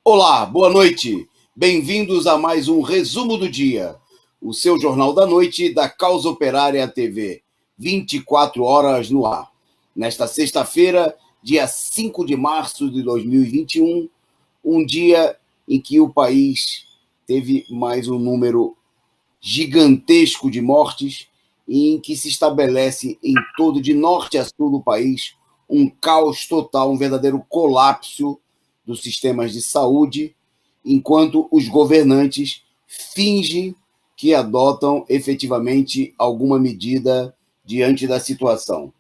Olá, boa noite. Bem-vindos a mais um Resumo do Dia, o seu jornal da noite da Causa Operária TV, 24 horas no ar. Nesta sexta-feira, dia 5 de março de 2021, um dia em que o país teve mais um número gigantesco de mortes e em que se estabelece em todo, de norte a sul do país, um caos total, um verdadeiro colapso dos sistemas de saúde, enquanto os governantes fingem que adotam efetivamente alguma medida diante da situação.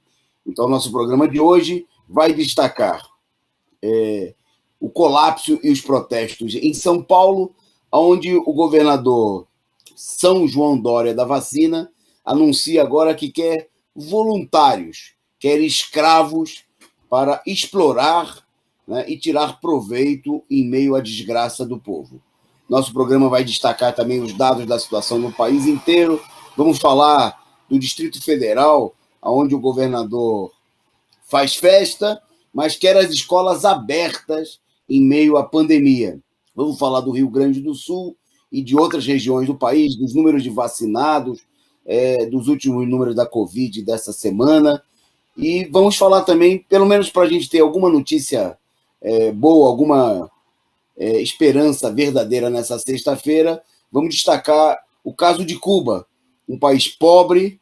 Então, nosso programa de hoje vai destacar o colapso e os protestos em São Paulo, onde o governador São João Dória da vacina anuncia agora que quer voluntários, quer escravos para explorar, né, e tirar proveito em meio à desgraça do povo. Nosso programa vai destacar também os dados da situação no país inteiro. Vamos falar do Distrito Federal, onde o governador faz festa, mas quer as escolas abertas em meio à pandemia. Vamos falar do Rio Grande do Sul e de outras regiões do país, dos números de vacinados, dos últimos números da Covid dessa semana. E vamos falar também, pelo menos para a gente ter alguma notícia boa, alguma esperança verdadeira nessa sexta-feira, vamos destacar o caso de Cuba, um país pobre,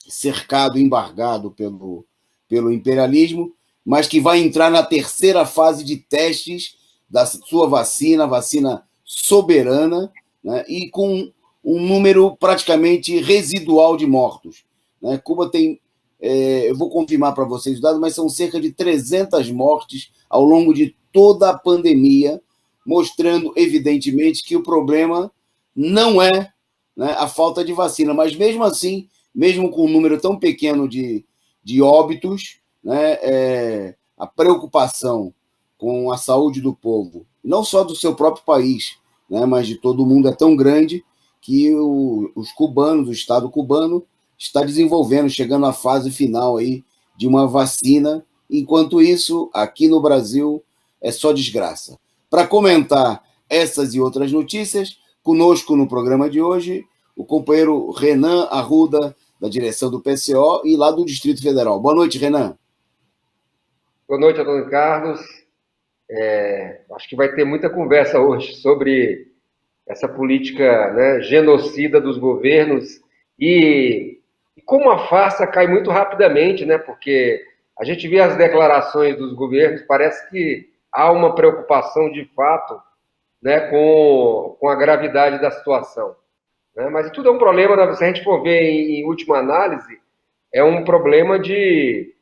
cercado, embargado pelo imperialismo, mas que vai entrar na terceira fase de testes da sua vacina, vacina soberana, né, e com um número praticamente residual de mortos. Né? Cuba tem, eu vou confirmar para vocês os dados, mas são cerca de 300 mortes ao longo de toda a pandemia, mostrando evidentemente que o problema não é, né, a falta de vacina, mas mesmo assim, mesmo com um número tão pequeno de óbitos, né, a preocupação com a saúde do povo, não só do seu próprio país, né, mas de todo o mundo, é tão grande que os cubanos, o Estado cubano, está desenvolvendo, chegando à fase final aí de uma vacina. Enquanto isso, aqui no Brasil, é só desgraça. Para comentar essas e outras notícias, conosco no programa de hoje, o companheiro Renan Arruda, da direção do PCO e lá do Distrito Federal. Boa noite, Renan. Boa noite, Antônio Carlos. Acho que vai ter muita conversa hoje sobre essa política, né, genocida dos governos e como a farsa cai muito rapidamente, né? Porque a gente vê as declarações dos governos, parece que há uma preocupação de fato, né, com a gravidade da situação. Né? Mas tudo é um problema, né? Se a gente for ver em última análise, é um problema de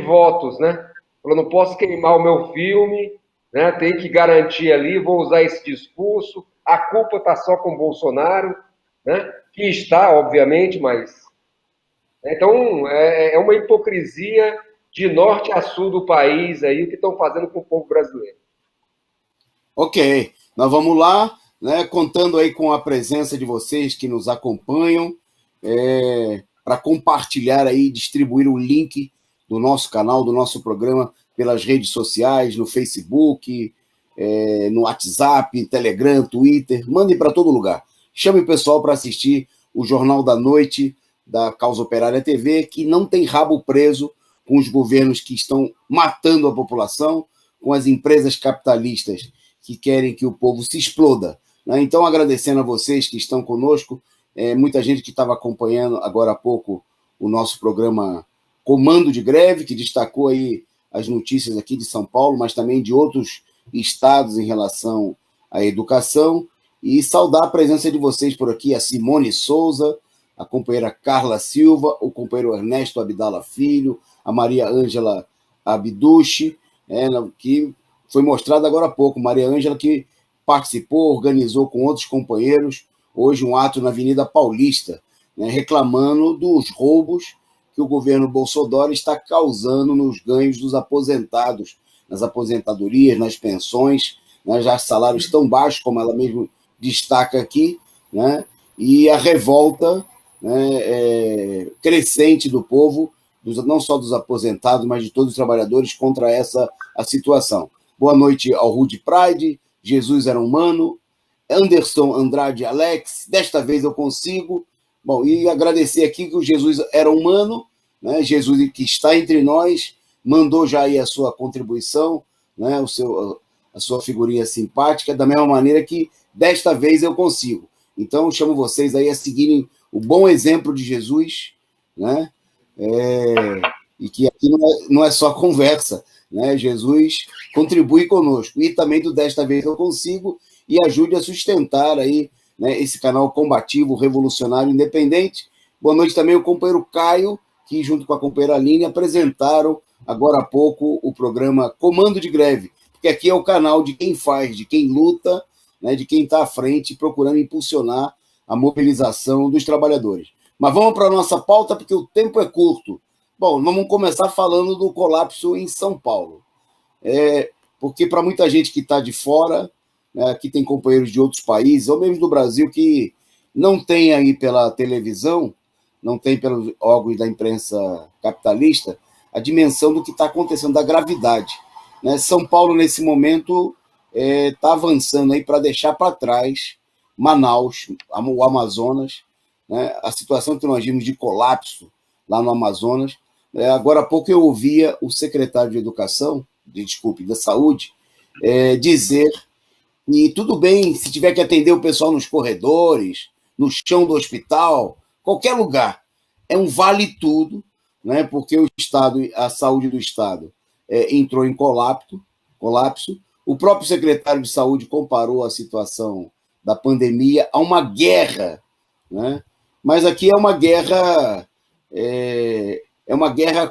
votos, né? Eu não posso queimar o meu filme, né? Tem que garantir ali, vou usar esse discurso, a culpa está só com o Bolsonaro, né? Que está, obviamente, mas... Então, é uma hipocrisia de norte a sul do país aí, o que estão fazendo com o povo brasileiro. Ok, nós vamos lá, né, contando aí com a presença de vocês que nos acompanham, para compartilhar aí, distribuir o link do nosso canal, do nosso programa pelas redes sociais, no Facebook, no WhatsApp, Telegram, Twitter, mandem para todo lugar. Chame o pessoal para assistir o Jornal da Noite da Causa Operária TV, que não tem rabo preso com os governos que estão matando a população, com as empresas capitalistas que querem que o povo se exploda. Né? Então, agradecendo a vocês que estão conosco, muita gente que estava acompanhando agora há pouco o nosso programa Comando de Greve, que destacou aí as notícias aqui de São Paulo, mas também de outros estados em relação à educação, e saudar a presença de vocês por aqui, a Simone Souza, a companheira Carla Silva, o companheiro Ernesto Abdala Filho, a Maria Ângela Abducci, que foi mostrado agora há pouco, Maria Ângela que participou, organizou com outros companheiros, hoje um ato na Avenida Paulista, né, reclamando dos roubos que o governo Bolsonaro está causando nos ganhos dos aposentados, nas aposentadorias, nas pensões, né, já salários tão baixos, como ela mesmo destaca aqui, né, e a revolta, né, crescente do povo, não só dos aposentados, mas de todos os trabalhadores contra essa a situação. Boa noite ao Rude Pride, Jesus era humano. Anderson Andrade Alex, desta vez eu consigo. Bom, e agradecer aqui que o Jesus era humano, né? Jesus que está entre nós, mandou já aí a sua contribuição, né? A sua figurinha simpática, da mesma maneira que desta vez eu consigo. Então, chamo vocês aí a seguirem o bom exemplo de Jesus, né? E que aqui não é só conversa, né? Jesus contribui conosco. E também do Desta Vez Eu Consigo, e ajude a sustentar aí, né, esse canal combativo, revolucionário, independente. Boa noite também ao companheiro Caio, que junto com a companheira Aline apresentaram agora há pouco o programa Comando de Greve, porque aqui é o canal de quem faz, de quem luta, né, de quem está à frente, procurando impulsionar a mobilização dos trabalhadores. Mas vamos para a nossa pauta, porque o tempo é curto. Bom, vamos começar falando do colapso em São Paulo. Porque para muita gente que está de fora, né, aqui tem companheiros de outros países, ou mesmo do Brasil, que não tem aí pela televisão, não tem pelos órgãos da imprensa capitalista, a dimensão do que está acontecendo, da gravidade. Né? São Paulo, nesse momento, está avançando aí para deixar para trás Manaus, o Amazonas, né? A situação que nós vimos de colapso lá no Amazonas. Agora há pouco eu ouvia o secretário de Educação, da Saúde, dizer e tudo bem se tiver que atender o pessoal nos corredores, no chão do hospital, qualquer lugar. É um vale tudo, né? Porque o Estado, a saúde do Estado entrou em colapso. O próprio secretário de Saúde comparou a situação da pandemia a uma guerra, né? Mas aqui é uma guerra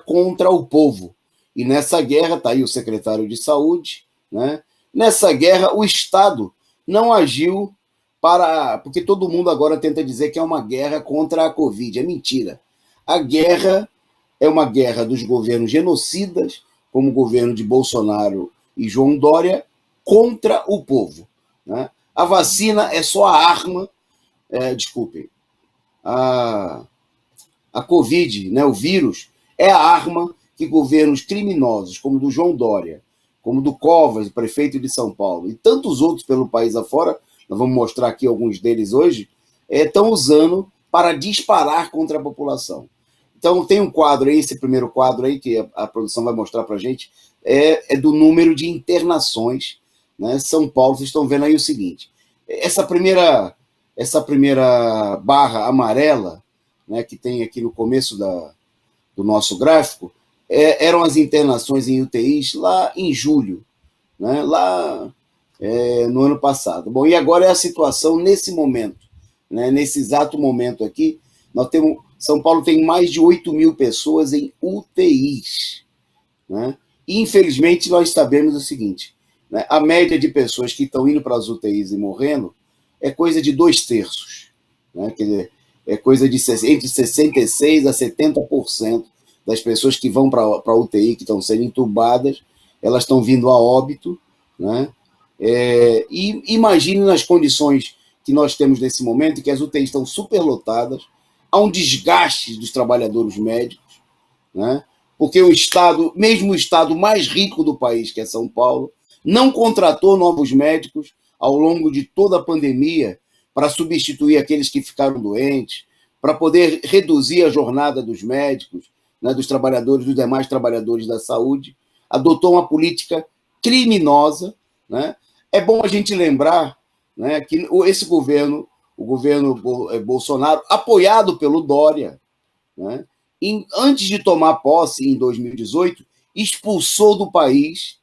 contra o povo. E nessa guerra está aí o secretário de Saúde, né? Nessa guerra, o Estado não agiu porque todo mundo agora tenta dizer que é uma guerra contra a Covid. É mentira. A guerra é uma guerra dos governos genocidas, como o governo de Bolsonaro e João Dória, contra o povo. Né? A vacina é só a arma, a Covid, né, o vírus, é a arma que governos criminosos, como o do João Dória, como do Covas, prefeito de São Paulo, e tantos outros pelo país afora, nós vamos mostrar aqui alguns deles hoje, estão usando para disparar contra a população. Então, tem um quadro aí, esse primeiro quadro aí, que a produção vai mostrar para a gente, é do número de internações. Né? São Paulo, vocês estão vendo aí o seguinte, essa primeira barra amarela, né, que tem aqui no começo do nosso gráfico, eram as internações em UTIs lá em julho, né, lá no ano passado. Bom, e agora é a situação nesse momento, né, nesse exato momento aqui, São Paulo tem mais de 8 mil pessoas em UTIs. Né, e, infelizmente, nós sabemos o seguinte, né, a média de pessoas que estão indo para as UTIs e morrendo é coisa de 2/3. Né, quer dizer, é coisa de entre 66% a 70% das pessoas que vão para a UTI, que estão sendo entubadas, elas estão vindo a óbito. Né? E imagine nas condições que nós temos nesse momento, que as UTIs estão superlotadas, há um desgaste dos trabalhadores médicos, né? Porque o Estado, mesmo o Estado mais rico do país, que é São Paulo, não contratou novos médicos ao longo de toda a pandemia para substituir aqueles que ficaram doentes, para poder reduzir a jornada dos médicos, né, dos trabalhadores, dos demais trabalhadores da saúde, adotou uma política criminosa. Né? É bom a gente lembrar, né, que esse governo, o governo Bolsonaro, apoiado pelo Dória, né, antes de tomar posse em 2018, expulsou do país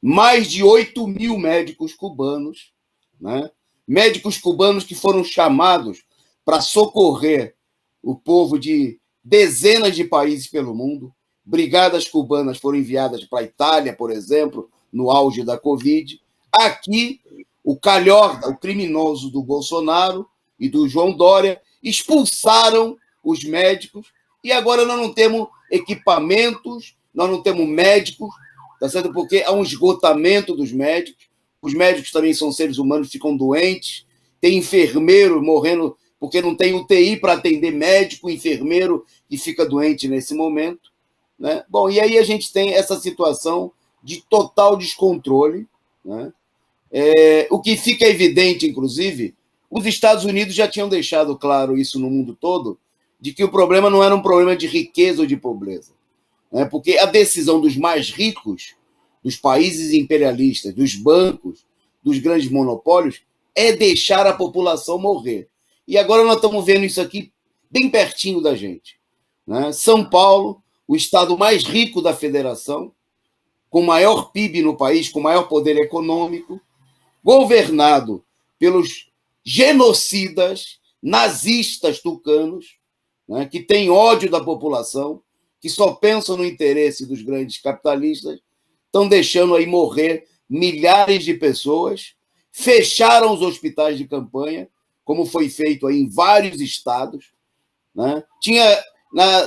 mais de 8 mil médicos cubanos, né? Médicos cubanos que foram chamados para socorrer o povo de dezenas de países pelo mundo. Brigadas cubanas foram enviadas para a Itália, por exemplo, no auge da Covid. Aqui, o calhorda, o criminoso do Bolsonaro e do João Dória, expulsaram os médicos e agora nós não temos equipamentos, nós não temos médicos, tá certo? Porque há um esgotamento dos médicos. Os médicos também são seres humanos, ficam doentes. Tem enfermeiro morrendo porque não tem UTI para atender médico, enfermeiro que fica doente nesse momento. Né? Bom, e aí a gente tem essa situação de total descontrole, né? O que fica evidente, inclusive, os Estados Unidos já tinham deixado claro isso no mundo todo, de que o problema não era um problema de riqueza ou de pobreza, né? Porque a decisão dos mais ricos, dos países imperialistas, dos bancos, dos grandes monopólios, é deixar a população morrer. E agora nós estamos vendo isso aqui bem pertinho da gente, né? São Paulo, o estado mais rico da federação, com maior PIB no país, com maior poder econômico, governado pelos genocidas, nazistas tucanos, né, que têm ódio da população, que só pensam no interesse dos grandes capitalistas, estão deixando aí morrer milhares de pessoas, fecharam os hospitais de campanha, como foi feito aí em vários estados, né?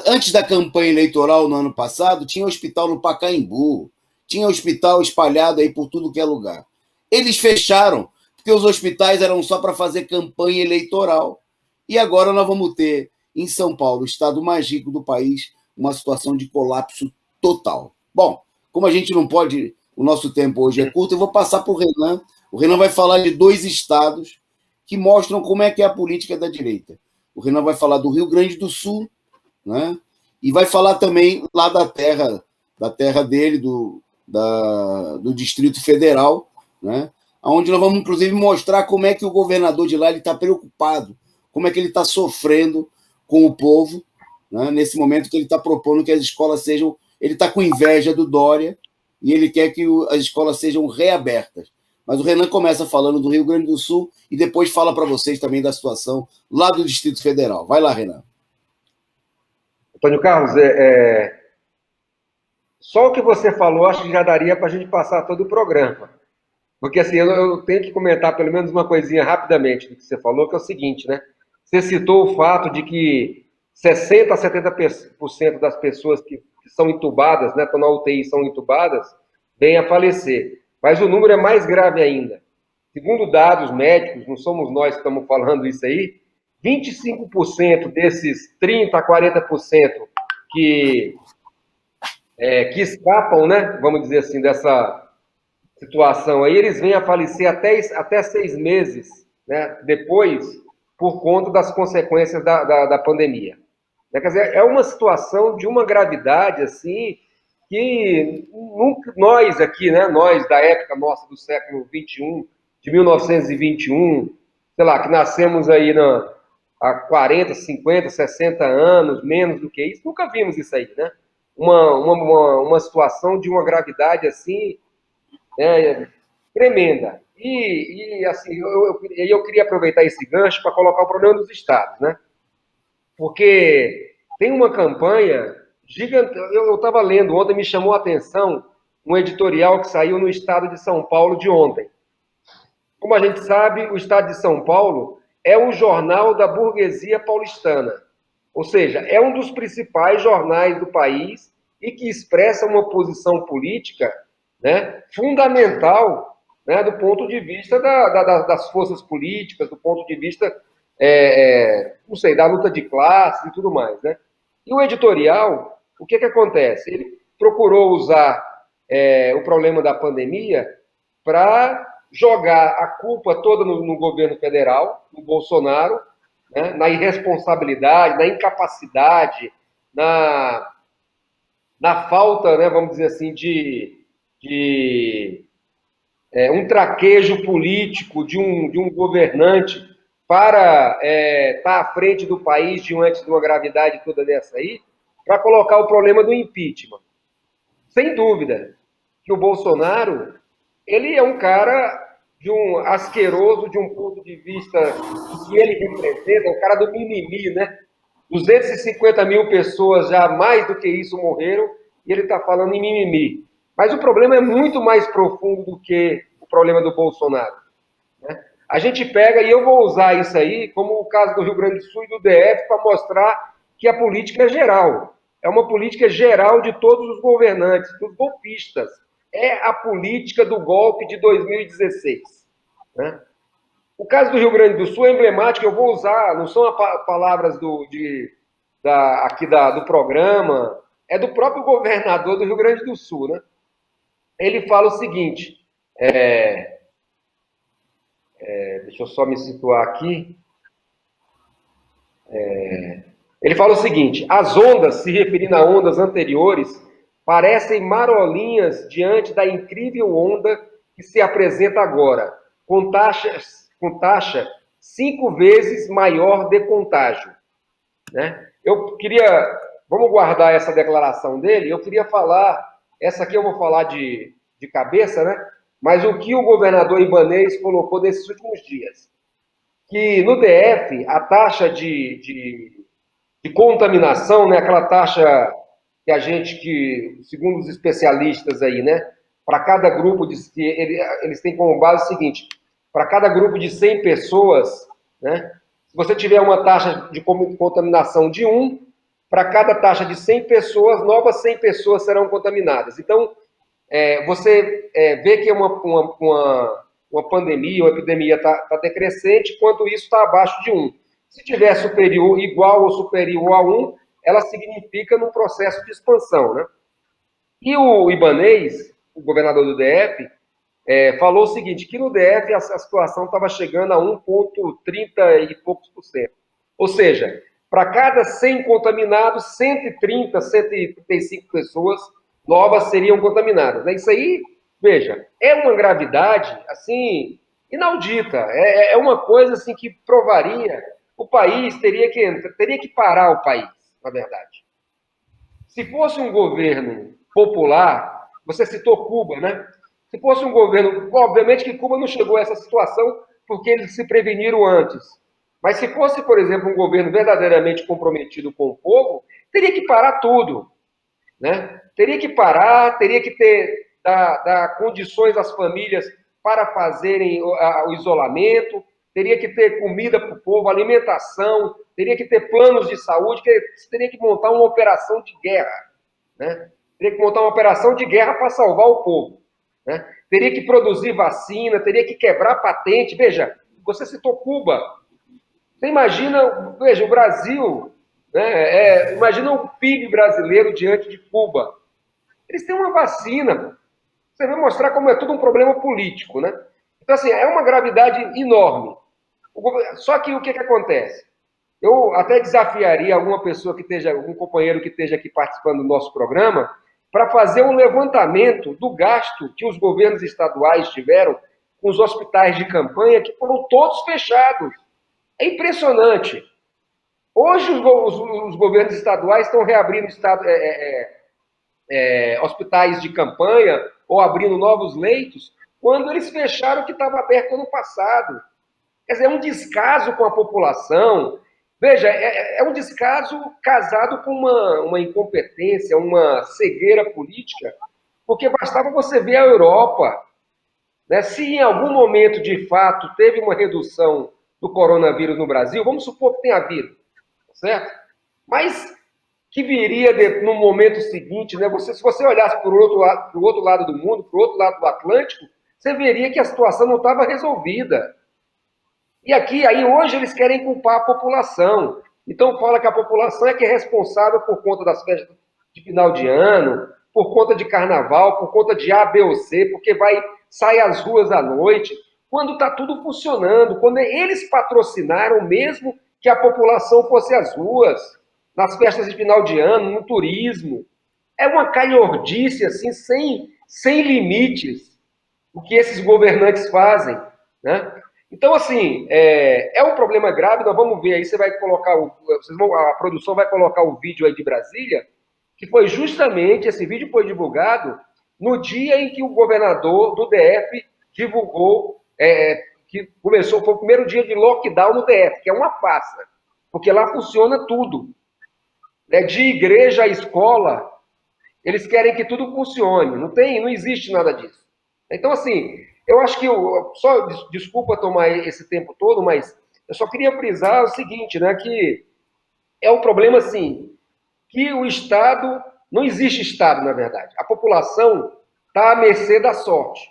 Antes da campanha eleitoral no ano passado, tinha hospital no Pacaembu, tinha hospital espalhado aí por tudo que é lugar. Eles fecharam, porque os hospitais eram só para fazer campanha eleitoral. E agora nós vamos ter, em São Paulo, o estado mais rico do país, uma situação de colapso total. Bom, como a gente não pode, o nosso tempo hoje é curto, eu vou passar para o Renan. O Renan vai falar de 2 estados que mostram como é que é a política da direita. O Renan vai falar do Rio Grande do Sul, né? E vai falar também lá da terra dele, do Distrito Federal, né? Onde nós vamos, inclusive, mostrar como é que o governador de lá está preocupado, como é que ele está sofrendo com o povo, né? Nesse momento que ele está propondo que as escolas sejam... Ele está com inveja do Dória e ele quer que as escolas sejam reabertas. Mas o Renan começa falando do Rio Grande do Sul e depois fala para vocês também da situação lá do Distrito Federal. Vai lá, Renan. Antônio Carlos, só o que você falou, acho que já daria para a gente passar todo o programa. Porque assim, eu tenho que comentar pelo menos uma coisinha rapidamente do que você falou, que é o seguinte, né? Você citou o fato de que 60% a 70% das pessoas que são entubadas, né, estão na UTI e são entubadas, vêm a falecer. Mas o número é mais grave ainda. Segundo dados médicos, não somos nós que estamos falando isso aí, 25% desses 30% a 40% que escapam, né, vamos dizer assim, dessa situação aí, eles vêm a falecer até 6 meses, né, depois, por conta das consequências da pandemia. Quer dizer, é uma situação de uma gravidade, assim, que nunca, nós aqui, né, nós da época nossa do século XXI, de 1921, sei lá, que nascemos aí há 40, 50, 60 anos, menos do que isso, nunca vimos isso aí, né? Uma situação de uma gravidade, assim, tremenda. E assim, eu queria aproveitar esse gancho para colocar o problema dos estados, né? Porque tem uma campanha gigante. Eu estava lendo ontem, me chamou a atenção um editorial que saiu no Estado de São Paulo de ontem. Como a gente sabe, o Estado de São Paulo é o jornal da burguesia paulistana. Ou seja, é um dos principais jornais do país e que expressa uma posição política, né, fundamental, né, do ponto de vista das forças políticas, do ponto de vista, não sei, da luta de classe e tudo mais, né? E o editorial, o que acontece? Ele procurou usar o problema da pandemia para jogar a culpa toda no governo federal, no Bolsonaro, né, na irresponsabilidade, na incapacidade, na falta, né, vamos dizer assim, de um traquejo político de um governante para estar à frente do país diante de uma gravidade toda dessa aí, para colocar o problema do impeachment. Sem dúvida que o Bolsonaro, ele é um cara de um asqueroso, de um ponto de vista que ele representa, o cara do mimimi, né? 250 mil pessoas já, mais do que isso, morreram, e ele está falando em mimimi. Mas o problema é muito mais profundo do que o problema do Bolsonaro, né? A gente pega, e eu vou usar isso aí, como o caso do Rio Grande do Sul e do DF, para mostrar que a política é geral. É uma política geral de todos os governantes, dos golpistas. É a política do golpe de 2016. Né? O caso do Rio Grande do Sul é emblemático, eu vou usar, não são palavras do programa, é do próprio governador do Rio Grande do Sul. Né? Ele fala o seguinte, Deixa eu só me situar aqui. Ele fala o seguinte: as ondas, se referindo a ondas anteriores, parecem marolinhas diante da incrível onda que se apresenta agora, com taxa 5 vezes maior de contágio. Né? Eu queria, vamos guardar essa declaração dele, eu queria falar, essa aqui eu vou falar de cabeça, né? Mas o que o governador Ibanez colocou nesses últimos dias, que no DF a taxa de contaminação, né, aquela taxa que a gente, que, segundo os especialistas aí, né, para cada grupo, eles têm como base o seguinte, para cada grupo de 100 pessoas, né, se você tiver uma taxa de contaminação de 1, para cada taxa de 100 pessoas, novas 100 pessoas serão contaminadas. Então, você vê que uma pandemia, uma epidemia está decrescente, quando isso está abaixo de 1. Se tiver superior, igual ou superior a 1, ela significa num processo de expansão, né? E o Ibanez, o governador do DF, falou o seguinte, que no DF a situação estava chegando a 1,30 e poucos por cento. Ou seja, para cada 100 contaminados, 130, 135 pessoas novas seriam contaminadas. Né? Isso aí, veja, é uma gravidade, assim, inaudita. É uma coisa, assim, que provaria, o país teria que parar o país, na verdade. Se fosse um governo popular, você citou Cuba, né? Se fosse um governo, obviamente que Cuba não chegou a essa situação porque eles se preveniram antes. Mas se fosse, por exemplo, um governo verdadeiramente comprometido com o povo, teria que parar tudo, né? Teria que parar, teria que dar condições às famílias para fazerem o isolamento, teria que ter comida para o povo, alimentação, teria que ter planos de saúde, teria que montar uma operação de guerra, né? Teria que montar uma operação de guerra para salvar o povo, né? Teria que produzir vacina, teria que quebrar patente. Veja, você citou Cuba. Você imagina, veja, o Brasil, né, imagina o PIB brasileiro diante de Cuba. Eles têm uma vacina. Você vai mostrar como é tudo um problema político, né? Então, assim, é uma gravidade enorme. Só que o que acontece? Eu até desafiaria alguma pessoa que esteja, algum companheiro que esteja aqui participando do nosso programa, para fazer um levantamento do gasto que os governos estaduais tiveram com os hospitais de campanha, que foram todos fechados. É impressionante. Hoje os governos estaduais estão reabrindo hospitais de campanha ou abrindo novos leitos, quando eles fecharam o que estava aberto ano passado. Quer dizer, é um descaso com a população. Veja, é um descaso casado com uma incompetência, uma cegueira política, porque bastava você ver a Europa, né? Se em algum momento, de fato, teve uma redução do coronavírus no Brasil, vamos supor que tenha havido, certo? Mas que viria no momento seguinte, né? Se você olhasse para o outro lado do mundo, para o outro lado do Atlântico, você veria que a situação não estava resolvida. E aqui, aí hoje eles querem culpar a população. Então fala que a população é que é responsável por conta das festas de final de ano, por conta de carnaval, por conta de A, B ou C, porque sai às ruas à noite, quando está tudo funcionando, quando eles patrocinaram mesmo que a população fosse às ruas, nas festas de final de ano, no turismo. É uma calhordice, assim, sem limites, o que esses governantes fazem, né? Então, assim, um problema grave, nós vamos ver aí, a produção vai colocar o vídeo aí de Brasília, que foi justamente, esse vídeo foi divulgado no dia em que o governador do DF divulgou, que foi o primeiro dia de lockdown no DF, que é uma farsa, porque lá funciona tudo. Né? De igreja à escola, eles querem que tudo funcione, não existe nada disso. Então, assim, eu acho que, só desculpa tomar esse tempo todo, mas eu só queria frisar o seguinte, né, que é um problema, assim, que o Estado, não existe Estado, na verdade. A população está à mercê da sorte.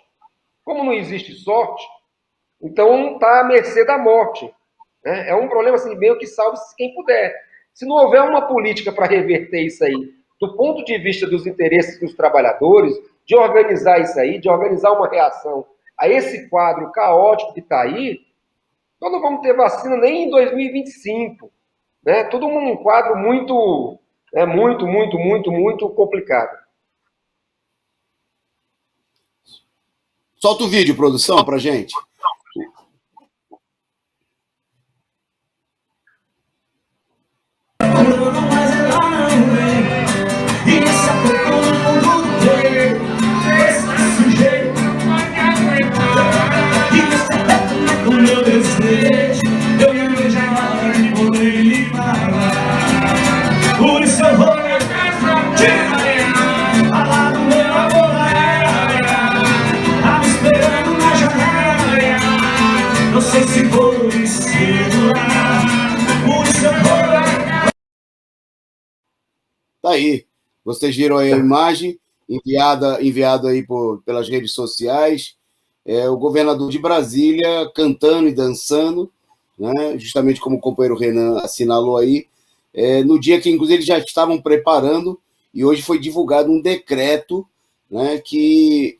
Como não existe sorte, então está à mercê da morte. Né? É um problema, assim, meio que salve quem puder. Se não houver uma política para reverter isso aí, do ponto de vista dos interesses dos trabalhadores, de organizar isso aí, de organizar uma reação a esse quadro caótico que está aí, Nós não vamos ter vacina nem em 2025. Né? Todo mundo um quadro muito, muito complicado. Solta o vídeo, produção, para gente. Tá aí. Vocês viram aí a imagem enviada aí pelas redes sociais. O governador de Brasília cantando e dançando, né? Justamente como o companheiro Renan assinalou aí, no dia que, inclusive, eles já estavam preparando, e hoje foi divulgado um decreto, né, que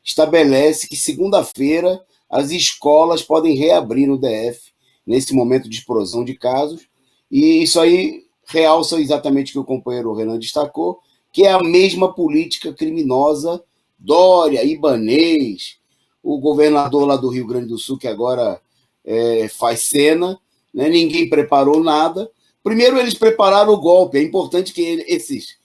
estabelece que segunda-feira as escolas podem reabrir no DF, nesse momento de explosão de casos, e isso aí realça exatamente o que o companheiro Renan destacou, que é a mesma política criminosa Dória, Ibanez, o governador lá do Rio Grande do Sul, que agora faz cena, né? Ninguém preparou nada. Primeiro eles prepararam o golpe, é importante que esses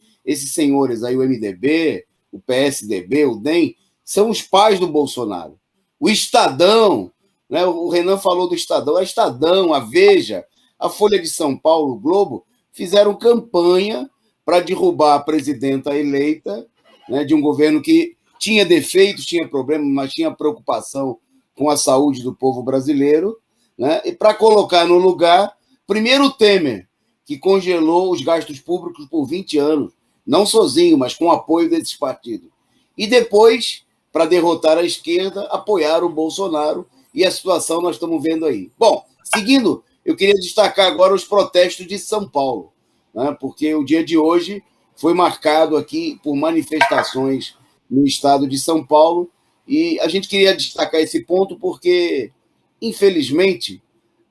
senhores aí, o MDB, o PSDB, o DEM, são os pais do Bolsonaro. O Estadão, né? O Renan falou do Estadão, a Estadão, a Veja, a Folha de São Paulo, o Globo, fizeram campanha para derrubar a presidenta eleita, né, de um governo que tinha defeitos, tinha problemas, mas tinha preocupação com a saúde do povo brasileiro, né, e para colocar no lugar, primeiro o Temer, que congelou os gastos públicos por 20 anos, não sozinho, mas com o apoio desses partidos. E depois, para derrotar a esquerda, apoiaram o Bolsonaro, e a situação nós estamos vendo aí. Bom, seguindo, eu queria destacar agora os protestos de São Paulo, né, porque o dia de hoje foi marcado aqui por manifestações no estado de São Paulo, e a gente queria destacar esse ponto porque, infelizmente,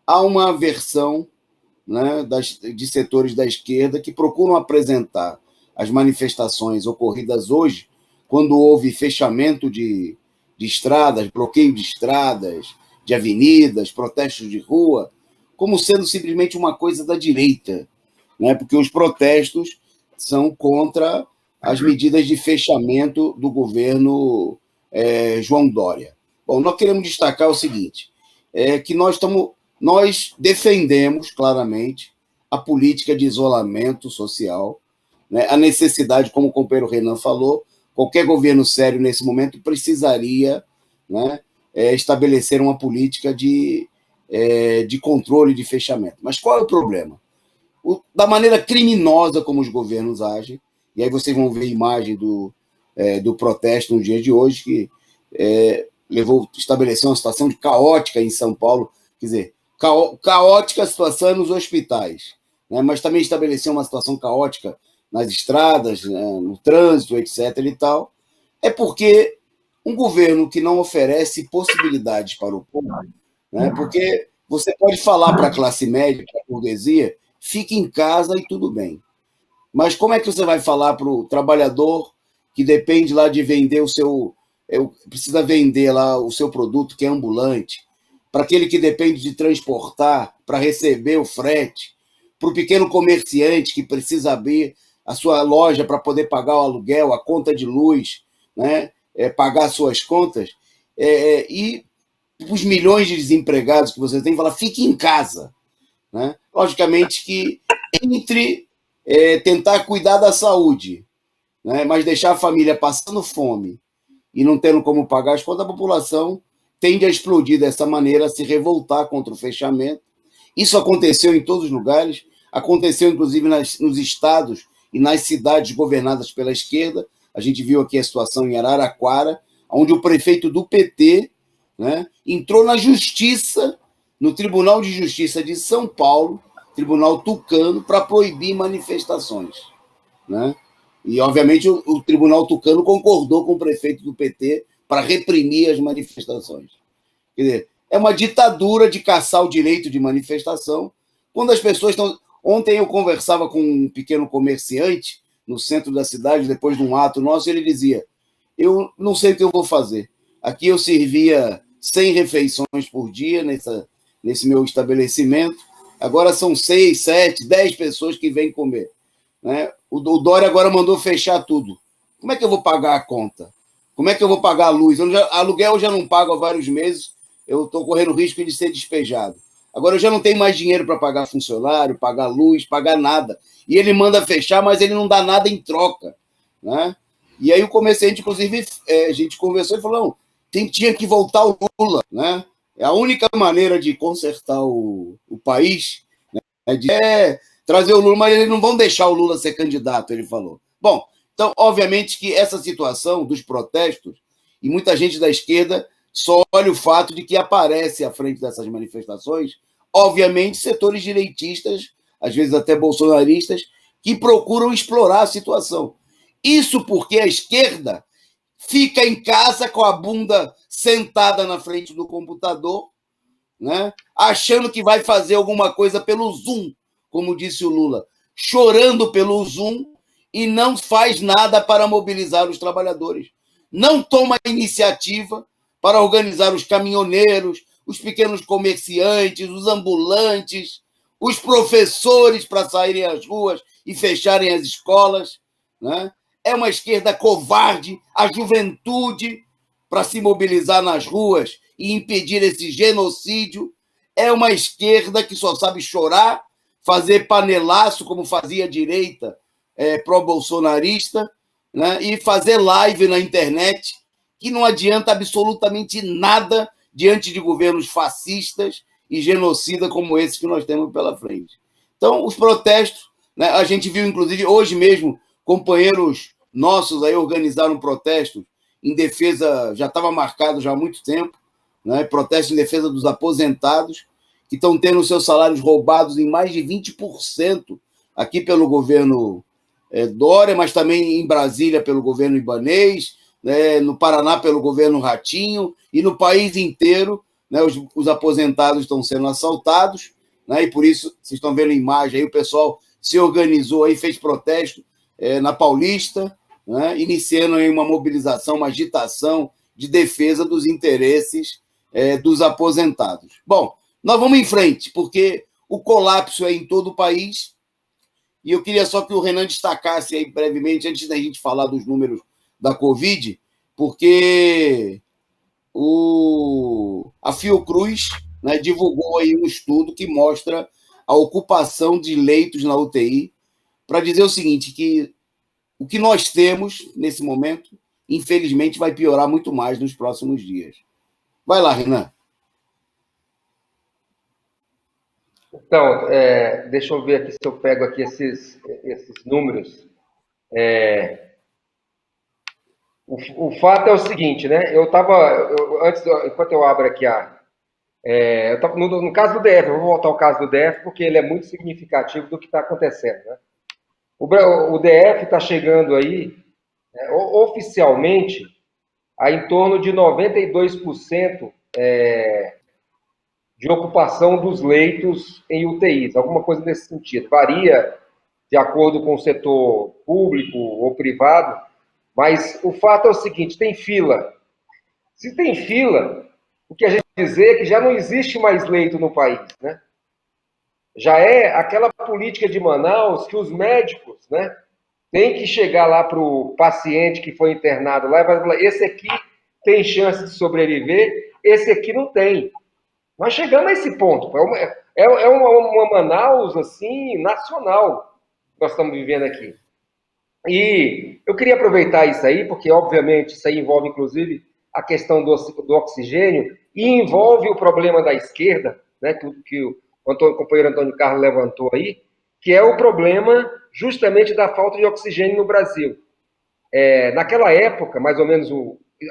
há uma versão, né, de setores da esquerda que procuram apresentar as manifestações ocorridas hoje, quando houve fechamento de estradas, bloqueio de estradas, de avenidas, protestos de rua, como sendo simplesmente uma coisa da direita, né? Porque os protestos são contra as medidas de fechamento do governo João Dória. Bom, nós queremos destacar o seguinte, que nós defendemos claramente a política de isolamento social, né? A necessidade, como o companheiro Renan falou, qualquer governo sério nesse momento precisaria, né, estabelecer uma política de controle de fechamento. Mas qual é o problema? Da maneira criminosa como os governos agem, e aí vocês vão ver a imagem do protesto no dia de hoje, que estabeleceu uma situação caótica em São Paulo, quer dizer, caótica a situação nos hospitais, né, mas também estabeleceu uma situação caótica nas estradas, né, no trânsito, etc. e tal, é porque um governo que não oferece possibilidades para o povo, né, porque você pode falar para a classe média, para a burguesia, fique em casa e tudo bem. Mas como é que você vai falar para o trabalhador que depende lá de vender precisa vender lá o seu produto que é ambulante, para aquele que depende de transportar, para receber o frete, para o pequeno comerciante que precisa abrir a sua loja para poder pagar o aluguel, a conta de luz, né, pagar suas contas, e os milhões de desempregados que você tem, falar, fique em casa. Né? Logicamente que entre tentar cuidar da saúde, né, mas deixar a família passando fome e não tendo como pagar as contas, a população tende a explodir dessa maneira, a se revoltar contra o fechamento. Isso aconteceu em todos os lugares, aconteceu inclusive nos estados e nas cidades governadas pela esquerda. A gente viu aqui a situação em Araraquara, onde o prefeito do PT, né, entrou na justiça, no Tribunal de Justiça de São Paulo, Tribunal Tucano, para proibir manifestações. Né? E, obviamente, o Tribunal Tucano concordou com o prefeito do PT para reprimir as manifestações. Quer dizer, é uma ditadura de caçar o direito de manifestação, quando as pessoas estão... Ontem eu conversava com um pequeno comerciante no centro da cidade, depois de um ato nosso, e ele dizia, eu não sei o que eu vou fazer. Aqui eu servia 100 refeições por dia nesse meu estabelecimento, agora são 6, 7, 10 pessoas que vêm comer. Né? O Dória agora mandou fechar tudo. Como é que eu vou pagar a conta? Como é que eu vou pagar a luz? Aluguel eu já não pago há vários meses, eu estou correndo risco de ser despejado. Agora eu já não tenho mais dinheiro para pagar funcionário, pagar luz, pagar nada. E ele manda fechar, mas ele não dá nada em troca. Né? E aí o comerciante, inclusive, a gente conversou e falou, não, tinha que voltar o Lula. Né? É a única maneira de consertar o país, né, é trazer o Lula, mas eles não vão deixar o Lula ser candidato, ele falou. Bom, então, obviamente que essa situação dos protestos, e muita gente da esquerda só olha o fato de que aparece à frente dessas manifestações, obviamente, setores direitistas, às vezes até bolsonaristas, que procuram explorar a situação. Isso porque a esquerda fica em casa com a bunda sentada na frente do computador, né, achando que vai fazer alguma coisa pelo Zoom, como disse o Lula, chorando pelo Zoom e não faz nada para mobilizar os trabalhadores. Não toma iniciativa para organizar os caminhoneiros, os pequenos comerciantes, os ambulantes, os professores para saírem às ruas e fecharem as escolas. Né? É uma esquerda covarde, a juventude para se mobilizar nas ruas e impedir esse genocídio. É uma esquerda que só sabe chorar, fazer panelaço, como fazia a direita pró-bolsonarista, né? E fazer live na internet, que não adianta absolutamente nada diante de governos fascistas e genocidas como esse que nós temos pela frente. Então, os protestos, né? A gente viu, inclusive, hoje mesmo, companheiros nossos aí organizaram protestos em defesa, já estava marcado já há muito tempo, né? Protesto em defesa dos aposentados, que estão tendo seus salários roubados em mais de 20% aqui pelo governo Dória, mas também em Brasília pelo governo Ibanez, né? No Paraná pelo governo Ratinho, e no país inteiro, né? Os aposentados estão sendo assaltados, né? E por isso, vocês estão vendo a imagem aí, o pessoal se organizou aí, fez protesto na Paulista, né? Iniciando aí uma mobilização, uma agitação de defesa dos interesses dos aposentados. Bom, nós vamos em frente, porque o colapso é em todo o país, e eu queria só que o Renan destacasse aí brevemente, antes da gente falar dos números da Covid, porque a Fiocruz, né, divulgou aí um estudo que mostra a ocupação de leitos na UTI, para dizer o seguinte, que o que nós temos nesse momento, infelizmente, vai piorar muito mais nos próximos dias. Vai lá, Renan. Então, deixa eu ver aqui se eu pego aqui esses números. O fato é o seguinte, né? Eu estava, enquanto eu abro aqui eu tava, no caso do DF, eu vou voltar ao caso do DF, porque ele é muito significativo do que está acontecendo, né? O DF está chegando aí, né, oficialmente, a em torno de 92% de ocupação dos leitos em UTIs, alguma coisa nesse sentido. Varia de acordo com o setor público ou privado, mas o fato é o seguinte, tem fila. Se tem fila, o que a gente dizer é que já não existe mais leito no país, né? Já é aquela política de Manaus que os médicos, né, têm que chegar lá para o paciente que foi internado lá e vai falar, esse aqui tem chance de sobreviver, esse aqui não tem. Nós chegamos a esse ponto. É uma Manaus, assim, nacional que nós estamos vivendo aqui. E eu queria aproveitar isso aí, porque, obviamente, isso aí envolve, inclusive, a questão do oxigênio e envolve o problema da esquerda, né, que o companheiro Antônio Carlos levantou aí, que é o problema justamente da falta de oxigênio no Brasil. Naquela época, mais ou menos,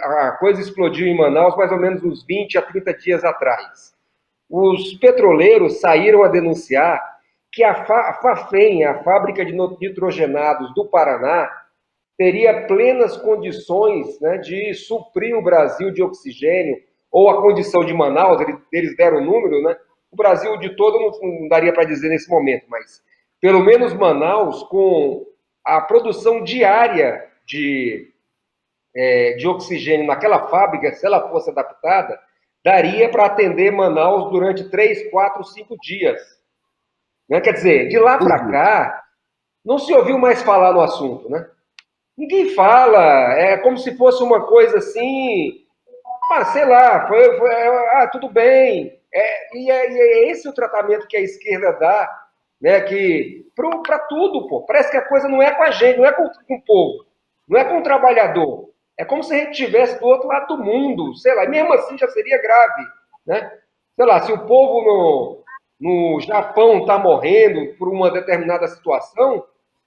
a coisa explodiu em Manaus mais ou menos uns 20 a 30 dias atrás. Os petroleiros saíram a denunciar que a Fafem, a fábrica de nitrogenados do Paraná, teria plenas condições, né, de suprir o Brasil de oxigênio ou a condição de Manaus, eles deram o número, né? O Brasil de todo não daria para dizer nesse momento, mas pelo menos Manaus, com a produção diária de oxigênio naquela fábrica, se ela fosse adaptada, daria para atender Manaus durante 3, 4, 5 dias. Né? Quer dizer, de lá para cá, não se ouviu mais falar no assunto, né? Ninguém fala, é como se fosse uma coisa assim, sei lá, tudo bem. E é esse o tratamento que a esquerda dá, né? Que para tudo, pô. Parece que a coisa não é com a gente, não é com o povo, não é com o trabalhador. É como se a gente estivesse do outro lado do mundo, sei lá, e mesmo assim já seria grave, né? Sei lá, se o povo no Japão está morrendo por uma determinada situação,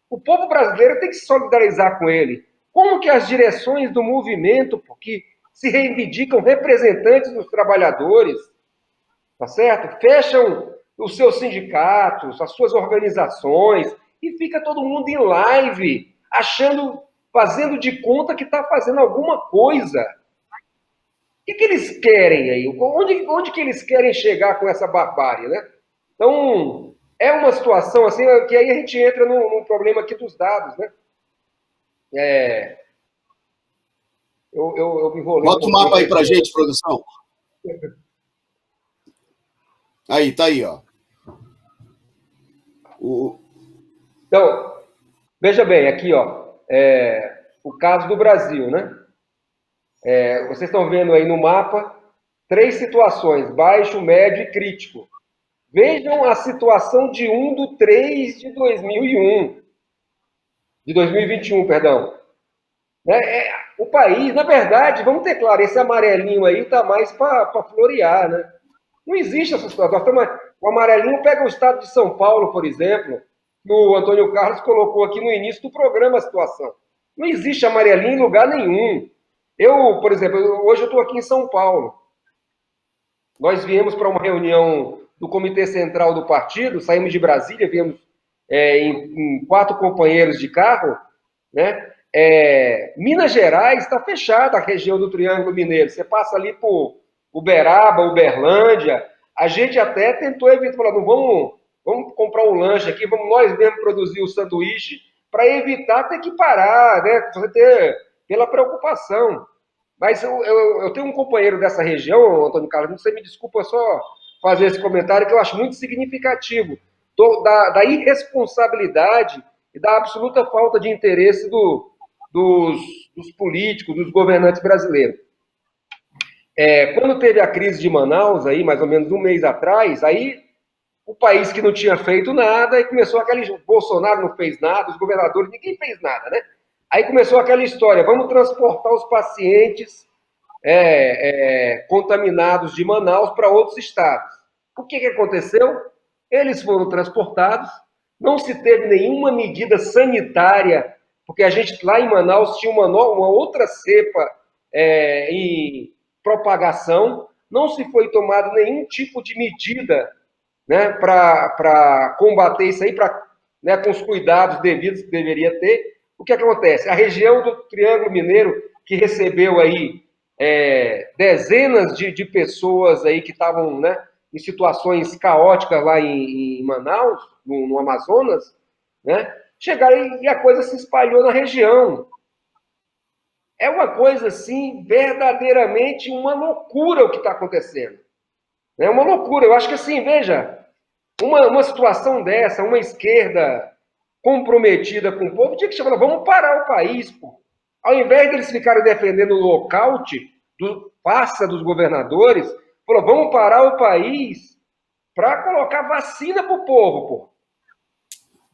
o povo brasileiro tem que se solidarizar com ele. Como que as direções do movimento, que se reivindicam representantes dos trabalhadores, tá certo? Fecham os seus sindicatos, as suas organizações, e fica todo mundo em live, fazendo de conta que está fazendo alguma coisa. O que eles querem aí? Onde que eles querem chegar com essa barbárie, né? Então, é uma situação assim que aí a gente entra no problema aqui dos dados, né? Eu me enrolei. Bota o mapa aí pra gente, produção. Aí, tá aí, ó. Então, veja bem, aqui, ó, o caso do Brasil, né? Vocês estão vendo aí no mapa 3 situações, baixo, médio e crítico. Vejam a situação de 1/3 de 2001, de 2021, perdão. O país, na verdade, vamos ter claro, esse amarelinho aí está mais para florear, né? Não existe essa situação. O amarelinho pega o estado de São Paulo, por exemplo, que o Antônio Carlos colocou aqui no início do programa a situação. Não existe amarelinho em lugar nenhum. Por exemplo, hoje eu estou aqui em São Paulo. Nós viemos para uma reunião do Comitê Central do Partido, saímos de Brasília, viemos em 4 companheiros de carro, né? Minas Gerais está fechada, a região do Triângulo Mineiro. Você passa ali por Uberaba, Uberlândia. A gente até tentou evitar, falar, não vamos comprar um lanche aqui, vamos nós mesmos produzir o sanduíche para evitar ter que parar, né? Pela preocupação. Mas eu tenho um companheiro dessa região, Antônio Carlos, você me desculpa só fazer esse comentário que eu acho muito significativo da irresponsabilidade e da absoluta falta de interesse dos políticos, dos governantes brasileiros. Quando teve a crise de Manaus, aí, mais ou menos um mês atrás, aí o país que não tinha feito nada, e começou Bolsonaro não fez nada, os governadores, ninguém fez nada, né? Aí começou aquela história, vamos transportar os pacientes contaminados de Manaus para outros estados. O que aconteceu? Eles foram transportados, não se teve nenhuma medida sanitária, porque a gente lá em Manaus tinha uma outra cepa em propagação, não se foi tomado nenhum tipo de medida, né, para combater isso aí, né, com os cuidados devidos que deveria ter. O que acontece? A região do Triângulo Mineiro, que recebeu aí dezenas de pessoas aí que estavam, né, em situações caóticas lá em Manaus, no Amazonas, né, chegaram e a coisa se espalhou na região. É uma coisa, assim, verdadeiramente uma loucura o que está acontecendo. É uma loucura. Eu acho que, assim, veja, uma situação dessa, uma esquerda comprometida com o povo, tinha que chamar, vamos parar o país, pô. Ao invés deles ficarem defendendo o lockout, passa dos governadores, falou, vamos parar o país para colocar vacina para o povo, pô.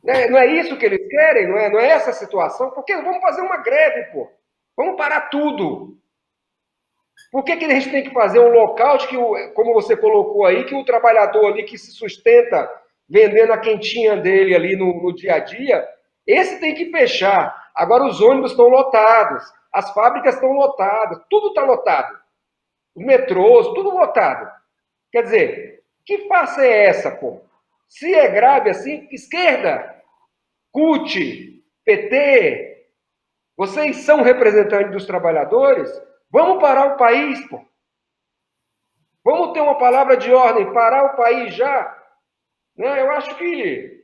Não é isso que eles querem? Não é essa a situação? Porque vamos fazer uma greve, pô. Vamos parar tudo. Por que a gente tem que fazer um lockout que, como você colocou aí, que o trabalhador ali que se sustenta vendendo a quentinha dele ali no dia a dia, esse tem que fechar. Agora os ônibus estão lotados, as fábricas estão lotadas, tudo está lotado. Os metrôs, tudo lotado. Quer dizer, que farsa é essa, pô? Se é grave assim, esquerda, CUT, PT, vocês são representantes dos trabalhadores? Vamos parar o país, pô. Vamos ter uma palavra de ordem, parar o país já? Né? Eu acho que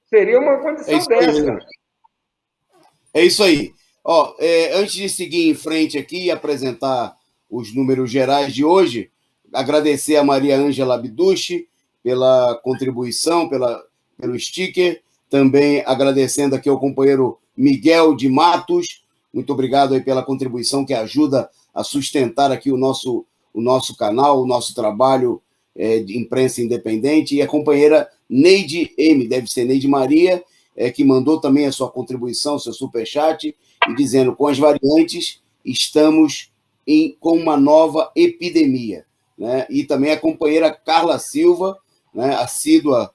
seria uma É condição isso aí. dessa. É isso aí. Ó, antes de seguir em frente aqui e apresentar os números gerais de hoje, agradecer a Maria Ângela Abducci pela contribuição, pelo sticker, também agradecendo aqui ao companheiro Miguel de Matos, muito obrigado aí pela contribuição que ajuda a sustentar aqui o nosso canal, o nosso trabalho de imprensa independente, e a companheira Neide M, deve ser Neide Maria, que mandou também a sua contribuição, seu superchat, e dizendo, com as variantes, estamos com uma nova epidemia. Né? E também a companheira Carla Silva, né, assídua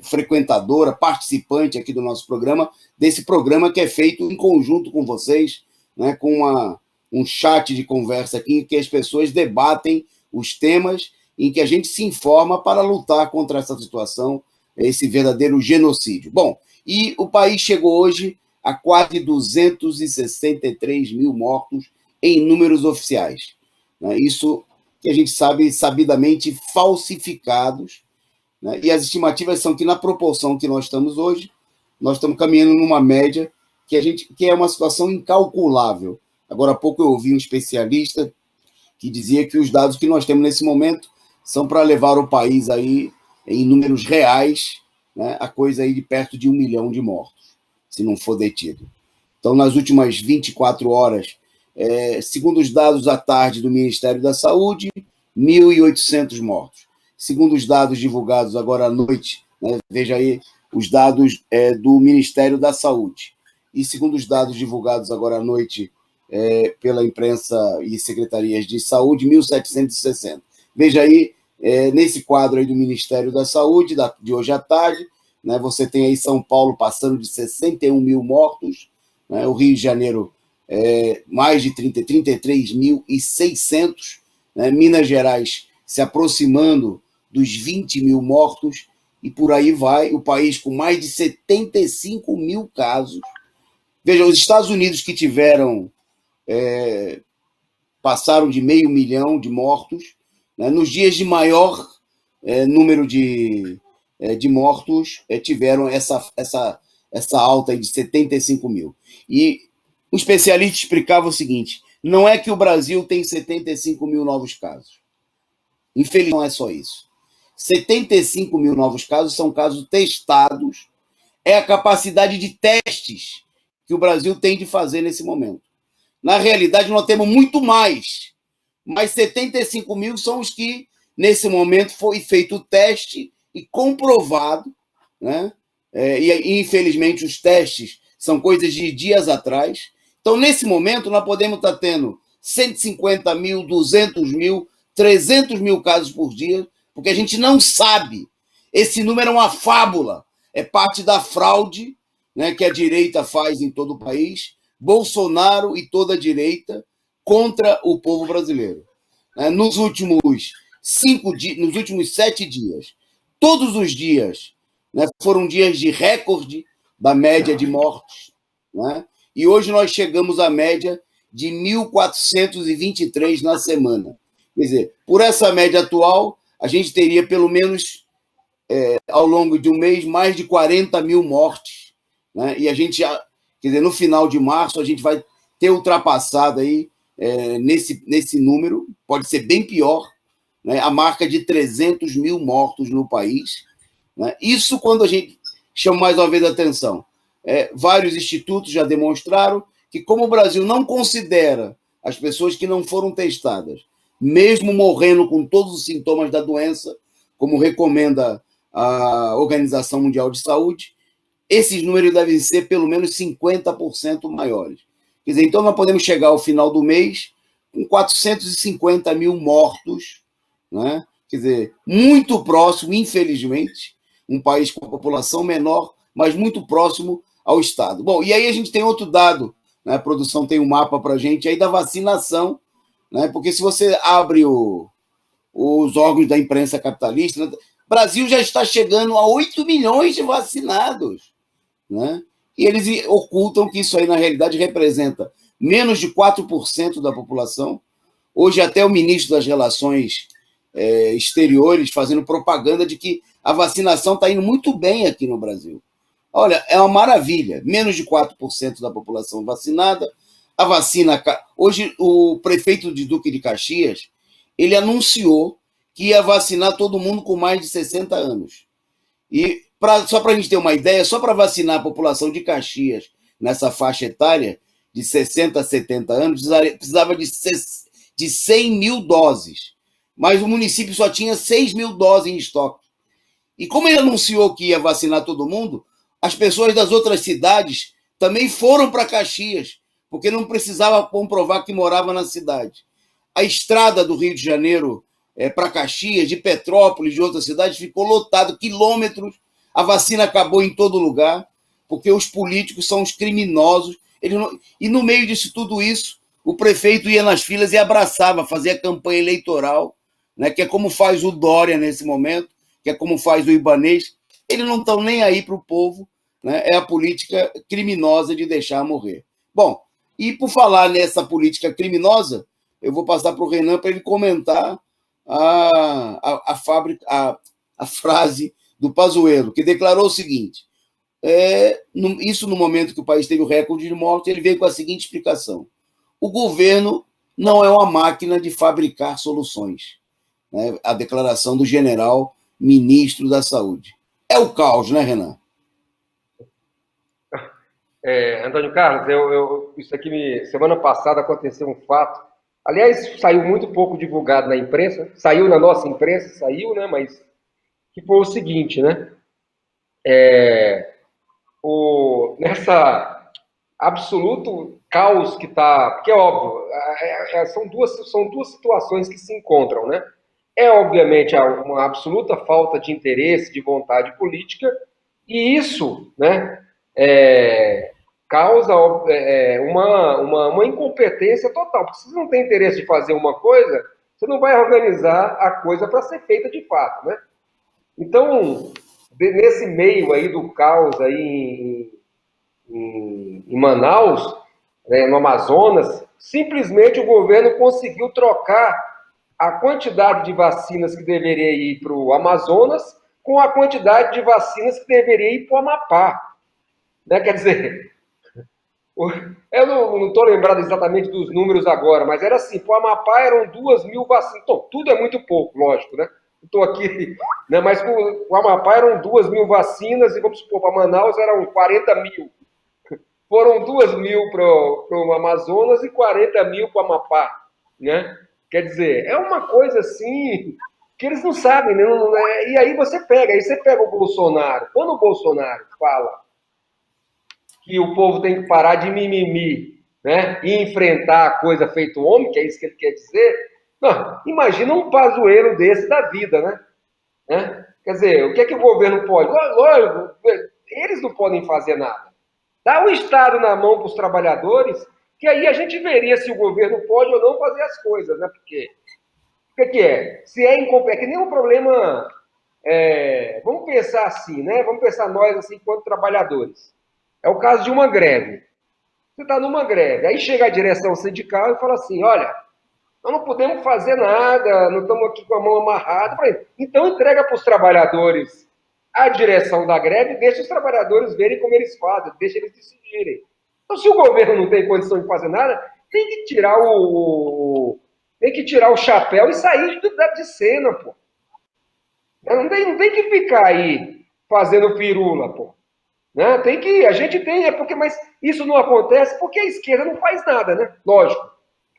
frequentadora, participante aqui do nosso programa, desse programa que é feito em conjunto com vocês, né, com um chat de conversa aqui, em que as pessoas debatem os temas, em que a gente se informa para lutar contra essa situação, esse verdadeiro genocídio. Bom, e o país chegou hoje a quase 263 mil mortos em números oficiais. Isso que a gente sabe sabidamente falsificados, né? E as estimativas são que, na proporção que nós estamos hoje, nós estamos caminhando numa média que é uma situação incalculável. Agora há pouco eu ouvi um especialista que dizia que os dados que nós temos nesse momento são para levar o país aí, em números reais, né, a coisa aí de perto de 1 milhão de mortos, se não for detido. Então, nas últimas 24 horas, segundo os dados da tarde do Ministério da Saúde, 1.800 mortos. Segundo os dados divulgados agora à noite, né, veja aí os dados do Ministério da Saúde. E segundo os dados divulgados agora à noite pela imprensa e secretarias de saúde, 1.760. Veja aí, nesse quadro aí do Ministério da Saúde, de hoje à tarde, né, você tem aí São Paulo passando de 61 mil mortos, né, o Rio de Janeiro mais de 33.600, né, Minas Gerais se aproximando dos 20 mil mortos, e por aí vai, o país com mais de 75 mil casos. Veja, os Estados Unidos que passaram de 500 mil de mortos, né, nos dias de maior número de mortos, tiveram essa alta aí de 75 mil. E um especialista explicava o seguinte, não é que o Brasil tem 75 mil novos casos. Infelizmente, não é só isso. 75 mil novos casos são casos testados, é a capacidade de testes que o Brasil tem de fazer nesse momento. Na realidade, nós temos muito mais, mas 75 mil são os que, nesse momento, foi feito o teste e comprovado, né? E, infelizmente, os testes são coisas de dias atrás. Então, nesse momento, nós podemos estar tendo 150 mil, 200 mil, 300 mil casos por dia, porque a gente não sabe. Esse número é uma fábula, é parte da fraude, né, que a direita faz em todo o país, Bolsonaro e toda a direita contra o povo brasileiro. Nos últimos 7 dias, todos os dias, né, foram dias de recorde da média de mortes, né? E hoje nós chegamos à média de 1.423 na semana. Quer dizer, por essa média atual, a gente teria pelo menos, ao longo de um mês, mais de 40 mil mortes, né? E a gente, quer dizer, no final de março, a gente vai ter ultrapassado aí, nesse número, pode ser bem pior, né, a marca de 300 mil mortos no país. Né? Isso quando a gente chama mais uma vez a atenção. Vários institutos já demonstraram que, como o Brasil não considera as pessoas que não foram testadas, mesmo morrendo com todos os sintomas da doença, como recomenda a Organização Mundial de Saúde, esses números devem ser pelo menos 50% maiores. Quer dizer, então nós podemos chegar ao final do mês com 450 mil mortos, né? Quer dizer, muito próximo, infelizmente, um país com a população menor, mas muito próximo ao Estado. Bom, e aí a gente tem outro dado, né? A produção tem um mapa para a gente aí da vacinação, né? Porque se você abre os órgãos da imprensa capitalista, né? O Brasil já está chegando a 8 milhões de vacinados, né? E eles ocultam que isso aí, na realidade, representa menos de 4% da população, Hoje até o ministro das Relações Exteriores fazendo propaganda de que a vacinação está indo muito bem aqui no Brasil. Olha, é uma maravilha. Menos de 4% da população vacinada. A vacina... Hoje, o prefeito de Duque de Caxias, ele anunciou que ia vacinar todo mundo com mais de 60 anos. E, só para a gente ter uma ideia, só para vacinar a população de Caxias, nessa faixa etária, de 60 a 70 anos, precisava de 100 mil doses. Mas o município só tinha 6 mil doses em estoque. E como ele anunciou que ia vacinar todo mundo, as pessoas das outras cidades também foram para Caxias, porque não precisava comprovar que morava na cidade. A estrada do Rio de Janeiro para Caxias, de Petrópolis, de outras cidades, ficou lotado, quilômetros. A vacina acabou em todo lugar, porque os políticos são os criminosos. E no meio disso tudo isso, o prefeito ia nas filas e abraçava, fazia campanha eleitoral, né, que é como faz o Dória nesse momento, que é como faz o Ibanez. Eles não estão nem aí para o povo, né? É a política criminosa de deixar morrer. Bom, e por falar nessa política criminosa, eu vou passar para o Renan para ele comentar a frase do Pazuello, que declarou o seguinte: isso no momento que o país teve o recorde de morte, ele veio com a seguinte explicação: o governo não é uma máquina de fabricar soluções. Né? A declaração do general ministro da Saúde. É o caos, né, Renan? Antônio Carlos, isso aqui, semana passada aconteceu um fato. Aliás, saiu muito pouco divulgado na imprensa, saiu na nossa imprensa, saiu, né? Mas que foi o seguinte, né? Nessa absoluto caos que está, porque é óbvio, são duas situações que se encontram, né? Obviamente uma absoluta falta de interesse, de vontade política, e isso, né, causa uma incompetência total, porque se você não tem interesse de fazer uma coisa, você não vai organizar a coisa para ser feita de fato, né? Então, nesse meio aí do caos aí em Manaus, né, no Amazonas, simplesmente o governo conseguiu trocar a quantidade de vacinas que deveria ir para o Amazonas com a quantidade de vacinas que deveria ir para o Amapá. Né? Quer dizer, eu não estou lembrado exatamente dos números agora, mas era assim, para o Amapá eram 2.000 vacinas. Então, tudo é muito pouco, lógico, né? Estou aqui, né? Mas para o Amapá eram 2.000 vacinas e vamos supor, para Manaus eram 40 mil. Foram 2.000 para o Amazonas e 40 mil para o Amapá, né? Quer dizer, é uma coisa assim que eles não sabem, né? E aí você pega o Bolsonaro. Quando o Bolsonaro fala que o povo tem que parar de mimimi, né? E enfrentar a coisa feito homem, que é isso que ele quer dizer. Não, imagina um Pazuello desse da vida, né? Quer dizer, o que é que o governo pode? Lógico, eles não podem fazer nada. Dá o Estado na mão para os trabalhadores, que aí a gente veria se o governo pode ou não fazer as coisas, né? Porque o que é? Se é incompetente, é que nem um problema. Vamos pensar assim, né? Vamos pensar nós assim, enquanto trabalhadores. É o caso de uma greve. Você está numa greve, aí chega a direção sindical e fala assim: olha, nós não podemos fazer nada, não estamos aqui com a mão amarrada. Então entrega para os trabalhadores a direção da greve e deixa os trabalhadores verem como eles fazem, deixa eles decidirem. Então, se o governo não tem condição de fazer nada, tem que tirar o chapéu e sair de cena, pô. Não tem que ficar aí fazendo pirula, pô. Né? Mas isso não acontece porque a esquerda não faz nada, né? Lógico.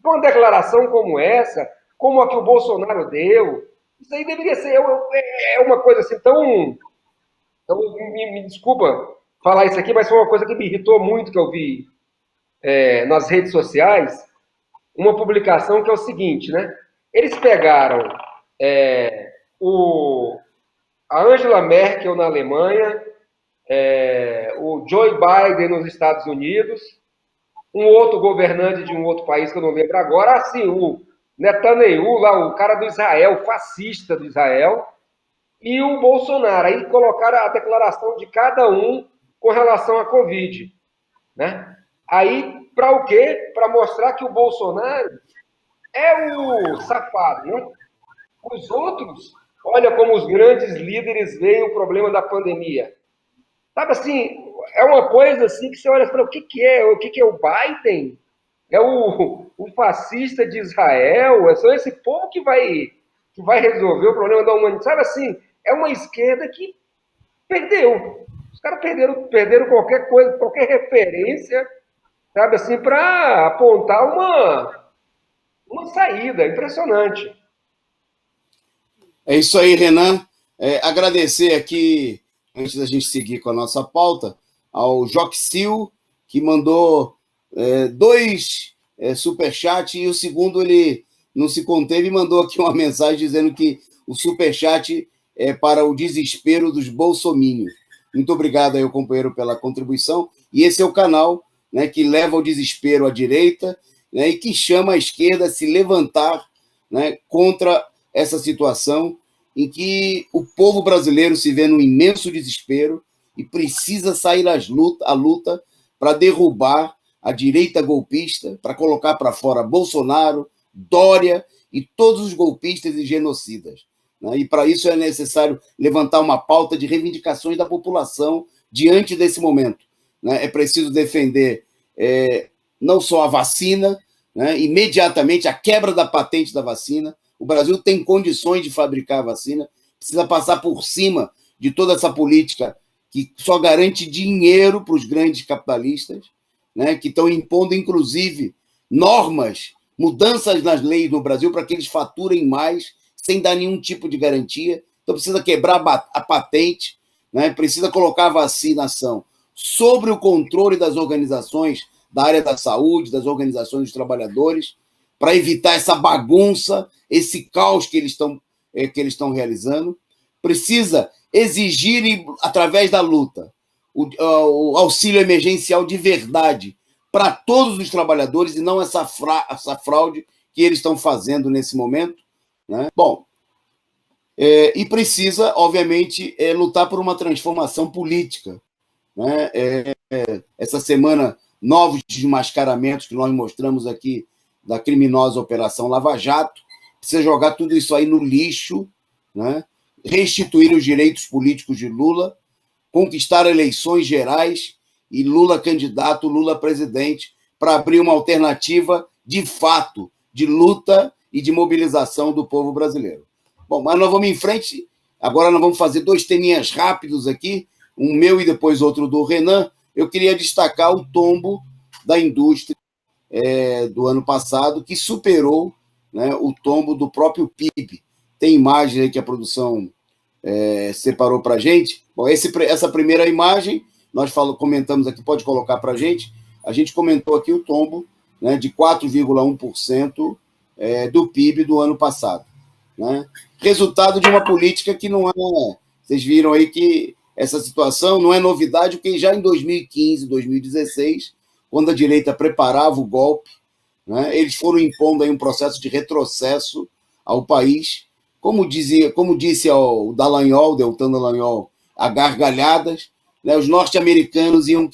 Uma declaração como essa, como a que o Bolsonaro deu, isso aí deveria ser uma coisa assim tão. Então, me desculpa falar isso aqui, mas foi uma coisa que me irritou muito que eu vi nas redes sociais, uma publicação que é o seguinte, né? Eles pegaram a Angela Merkel na Alemanha, o Joe Biden nos Estados Unidos, um outro governante de um outro país que eu não lembro agora, assim, o Netanyahu, lá, o cara do Israel, o fascista do Israel, e o Bolsonaro. Aí colocaram a declaração de cada um com relação à Covid. Né? Aí, para o quê? Para mostrar que o Bolsonaro é o safado, né? Os outros, olha como os grandes líderes veem o problema da pandemia. Sabe assim, é uma coisa assim que você olha e fala, o que, que é? O que, que é o Biden? É o fascista de Israel? É só esse povo que vai resolver o problema da humanidade? Sabe assim, é uma esquerda que perdeu. Os caras perderam qualquer coisa, qualquer referência, sabe assim, para apontar uma saída. Impressionante. É isso aí, Renan. Agradecer aqui, antes da gente seguir com a nossa pauta, ao Joxil, que mandou dois superchats, e o segundo ele não se conteve e mandou aqui uma mensagem dizendo que o superchat é para o desespero dos bolsominions. Muito obrigado aí, companheiro, pela contribuição. E esse é o canal, né, que leva ao desespero à direita, né, e que chama a esquerda a se levantar, né, contra essa situação em que o povo brasileiro se vê num imenso desespero e precisa sair à luta para derrubar a direita golpista, para colocar para fora Bolsonaro, Dória e todos os golpistas e genocidas. Né? E para isso é necessário levantar uma pauta de reivindicações da população diante desse momento. Né? É preciso defender não só a vacina, né? Imediatamente a quebra da patente da vacina. O Brasil tem condições de fabricar a vacina, precisa passar por cima de toda essa política que só garante dinheiro para os grandes capitalistas, né, que estão impondo, inclusive, normas, mudanças nas leis no Brasil para que eles faturem mais, sem dar nenhum tipo de garantia. Então, precisa quebrar a patente, né, precisa colocar a vacinação sobre o controle das organizações da área da saúde, das organizações dos trabalhadores, para evitar essa bagunça, esse caos que eles estão realizando. Precisa exigir, através da luta, o auxílio emergencial de verdade para todos os trabalhadores e não essa fraude que eles estão fazendo nesse momento. Né? Bom, e precisa, obviamente, lutar por uma transformação política. Né? Essa semana, novos desmascaramentos que nós mostramos aqui da criminosa Operação Lava Jato, precisa jogar tudo isso aí no lixo, né? Restituir os direitos políticos de Lula, conquistar eleições gerais e Lula candidato, Lula presidente, para abrir uma alternativa de fato, de luta e de mobilização do povo brasileiro. Bom, mas nós vamos em frente, agora nós vamos fazer dois teminhas rápidos aqui, um meu e depois outro do Renan. Eu queria destacar o tombo da indústria do ano passado, que superou, né, o tombo do próprio PIB. Tem imagem aí que a produção separou para a gente. Bom, essa primeira imagem, nós comentamos aqui, pode colocar para a gente comentou aqui o tombo, né, de 4,1% do PIB do ano passado. Né? Resultado de uma política que não é... Vocês viram aí que essa situação não é novidade, porque já em 2015, 2016, quando a direita preparava o golpe, né, eles foram impondo aí um processo de retrocesso ao país, como disse o Dallagnol, Deltan Dallagnol, a gargalhadas, né, os norte-americanos iam,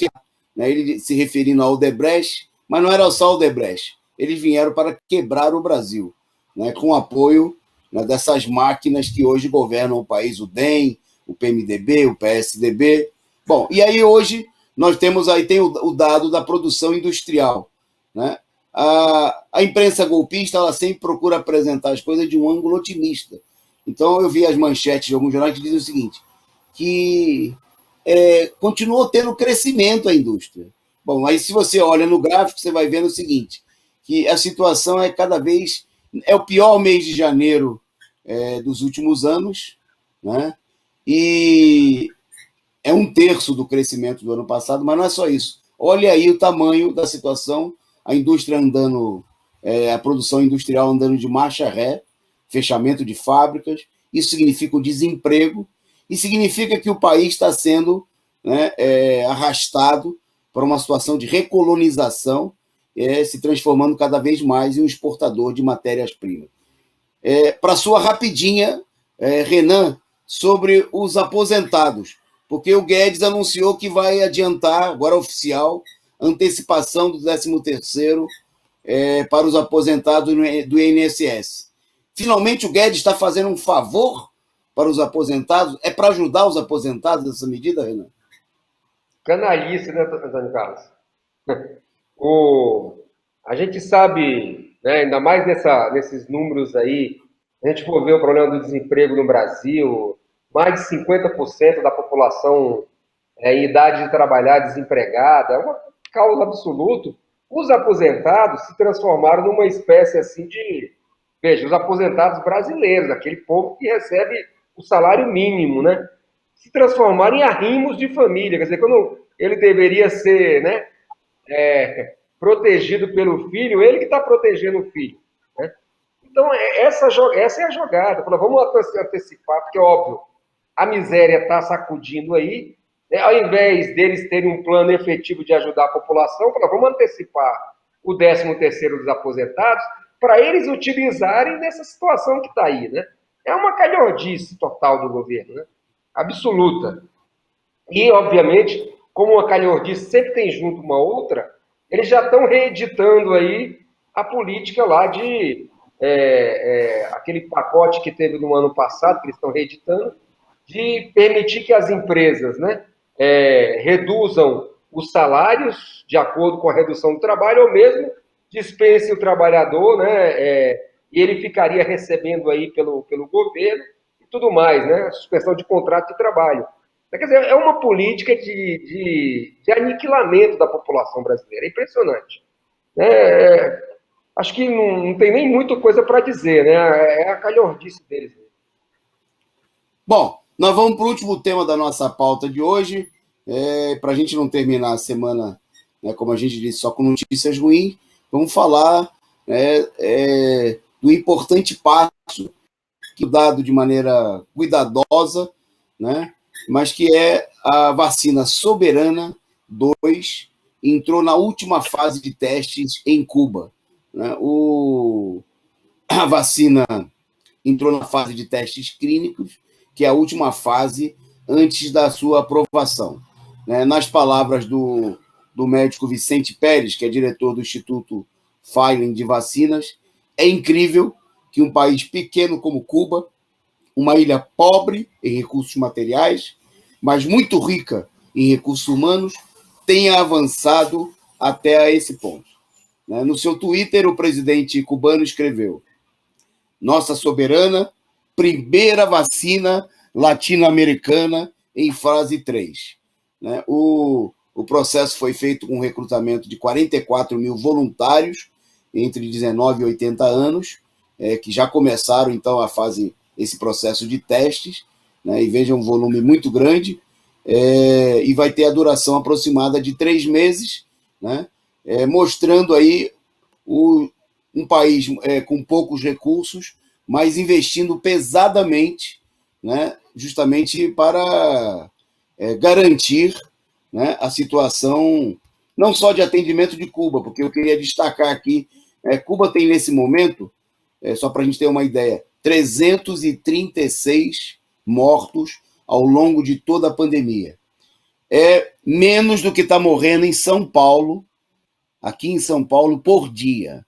né, ele se referindo ao Odebrecht, mas não era só o Odebrecht, eles vieram para quebrar o Brasil, né, com apoio, né, dessas máquinas que hoje governam o país, o DEM, o PMDB, o PSDB. Bom, e aí hoje nós temos aí tem o dado da produção industrial. Né? A imprensa golpista ela sempre procura apresentar as coisas de um ângulo otimista. Então eu vi as manchetes de alguns jornais que dizem o seguinte, que continuou tendo crescimento a indústria. Bom, aí se você olha no gráfico, você vai vendo o seguinte, que a situação é cada vez... É o pior mês de janeiro dos últimos anos, né? E é 1/3 do crescimento do ano passado, mas não é só isso. Olha aí o tamanho da situação, a indústria andando, a produção industrial andando de marcha ré, fechamento de fábricas, isso significa o desemprego, e significa que o país está sendo, né, arrastado para uma situação de recolonização, se transformando cada vez mais em um exportador de matérias-primas. Para sua rapidinha, Renan, sobre os aposentados, porque o Guedes anunciou que vai adiantar, agora oficial, antecipação do 13º para os aposentados do INSS. Finalmente o Guedes está fazendo um favor para os aposentados? É para ajudar os aposentados essa medida, Renan? Canalice, né, Antônio Carlos? A gente sabe, né, ainda mais nesses números aí, a gente for ver o problema do desemprego no Brasil, mais de 50% da população em idade de trabalhar desempregada, é uma causa absoluta. Os aposentados se transformaram numa espécie assim de, veja, os aposentados brasileiros, aquele povo que recebe o salário mínimo, né? Se transformaram em arrimos de família, quer dizer, quando ele deveria ser, né, protegido pelo filho, ele que está protegendo o filho, né? Então, essa é a jogada. Fala, vamos antecipar, porque, óbvio, a miséria está sacudindo aí, né? Ao invés deles terem um plano efetivo de ajudar a população, fala, vamos antecipar o 13º dos aposentados para eles utilizarem nessa situação que está aí, né? É uma calhordice total do governo, né? Absoluta. E, obviamente, como uma calhordice sempre tem junto uma outra, eles já estão reeditando aí a política lá de aquele pacote que teve no ano passado, que eles estão reeditando, de permitir que as empresas, né, reduzam os salários de acordo com a redução do trabalho, ou mesmo dispense o trabalhador, né, e ele ficaria recebendo aí pelo governo e tudo mais, né, suspensão de contrato de trabalho. Quer dizer, é uma política de aniquilamento da população brasileira. É impressionante. Acho que não tem nem muita coisa para dizer, né? É a calhordice deles. Bom, nós vamos para o último tema da nossa pauta de hoje, para a gente não terminar a semana, né, como a gente disse, só com notícias ruins. Vamos falar do importante passo que dado de maneira cuidadosa, né, mas que é a vacina Soberana 2, entrou na última fase de testes em Cuba. Né? A vacina entrou na fase de testes clínicos, que é a última fase antes da sua aprovação. Né? Nas palavras do médico Vicente Pérez, que é diretor do Instituto Feiling de Vacinas, é incrível que um país pequeno como Cuba, uma ilha pobre em recursos materiais, mas muito rica em recursos humanos, tenha avançado até a esse ponto. No seu Twitter, o presidente cubano escreveu: nossa soberana, primeira vacina latino-americana em fase 3. O processo foi feito com um recrutamento de 44 mil voluntários entre 19 e 80 anos, que já começaram, então, esse processo de testes, né, e vejam um volume muito grande, e vai ter a duração aproximada de 3 meses, né, mostrando aí um país com poucos recursos, mas investindo pesadamente, né, justamente para garantir, né, a situação não só de atendimento de Cuba, porque eu queria destacar aqui, Cuba tem nesse momento, só para a gente ter uma ideia, 336 mortos ao longo de toda a pandemia. É menos do que está morrendo em São Paulo, aqui em São Paulo, por dia.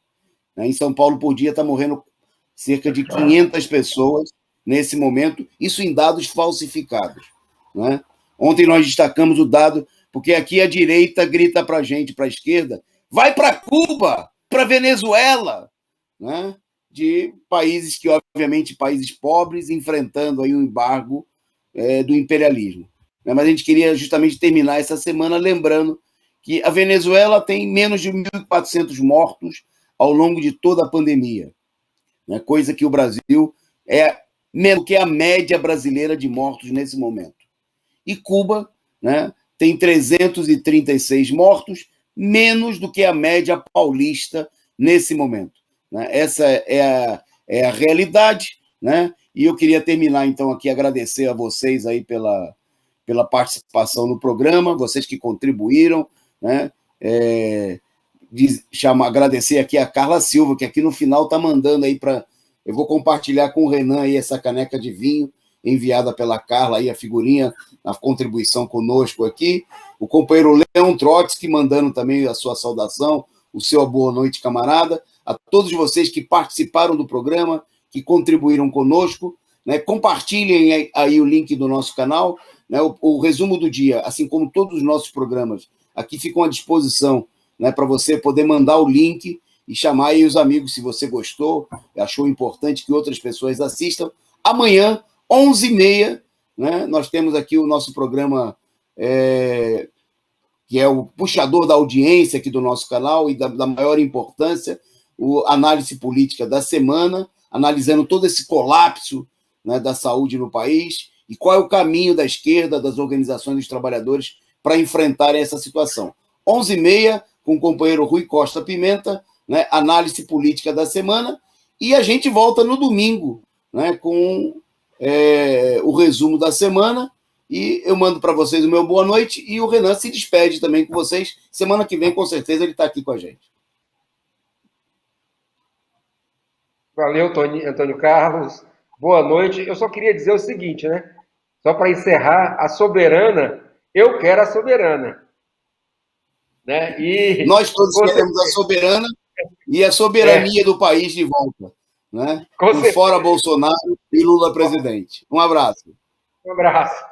Em São Paulo, por dia, está morrendo cerca de 500 pessoas nesse momento, isso em dados falsificados. Né? Ontem nós destacamos o dado, porque aqui a direita grita para a gente, para a esquerda, vai para Cuba, para Venezuela, né? De países que, obviamente, países pobres, enfrentando aí o embargo do imperialismo. Mas a gente queria justamente terminar essa semana lembrando que a Venezuela tem menos de 1.400 mortos ao longo de toda a pandemia, né? Coisa que o Brasil é menos que a média brasileira de mortos nesse momento. E Cuba, né, tem 336 mortos, menos do que a média paulista nesse momento. Né? Essa é a realidade, né? E eu queria terminar, então, aqui, agradecer a vocês aí pela participação no programa, vocês que contribuíram, né? Agradecer aqui a Carla Silva, que aqui no final está mandando aí para... Eu vou compartilhar com o Renan aí essa caneca de vinho enviada pela Carla, aí a figurinha, a contribuição conosco aqui. O companheiro Leon Trotsky mandando também a sua saudação. o seu boa noite, camarada, a todos vocês que participaram do programa, que contribuíram conosco, né? Compartilhem aí o link do nosso canal, né? O resumo do dia, assim como todos os nossos programas, aqui ficam à disposição, né, para você poder mandar o link e chamar aí os amigos, se você gostou, achou importante que outras pessoas assistam. Amanhã, 11h30, né, nós temos aqui o nosso programa, que é o puxador da audiência aqui do nosso canal e da maior importância, o Análise Política da Semana, analisando todo esse colapso, né, da saúde no país e qual é o caminho da esquerda, das organizações dos trabalhadores para enfrentarem essa situação. 11h30, com o companheiro Rui Costa Pimenta, né, Análise Política da Semana, e a gente volta no domingo, né, com o resumo da semana, e eu mando para vocês o meu boa noite, e o Renan se despede também com vocês. Semana que vem, com certeza, ele está aqui com a gente. Valeu, Antônio Carlos. Boa noite. Eu só queria dizer o seguinte, né? Só para encerrar, a soberana, eu quero a soberana. Né? E nós todos queremos a soberana e a soberania do país de volta, né? Com fora Bolsonaro e Lula presidente. Um abraço. Um abraço.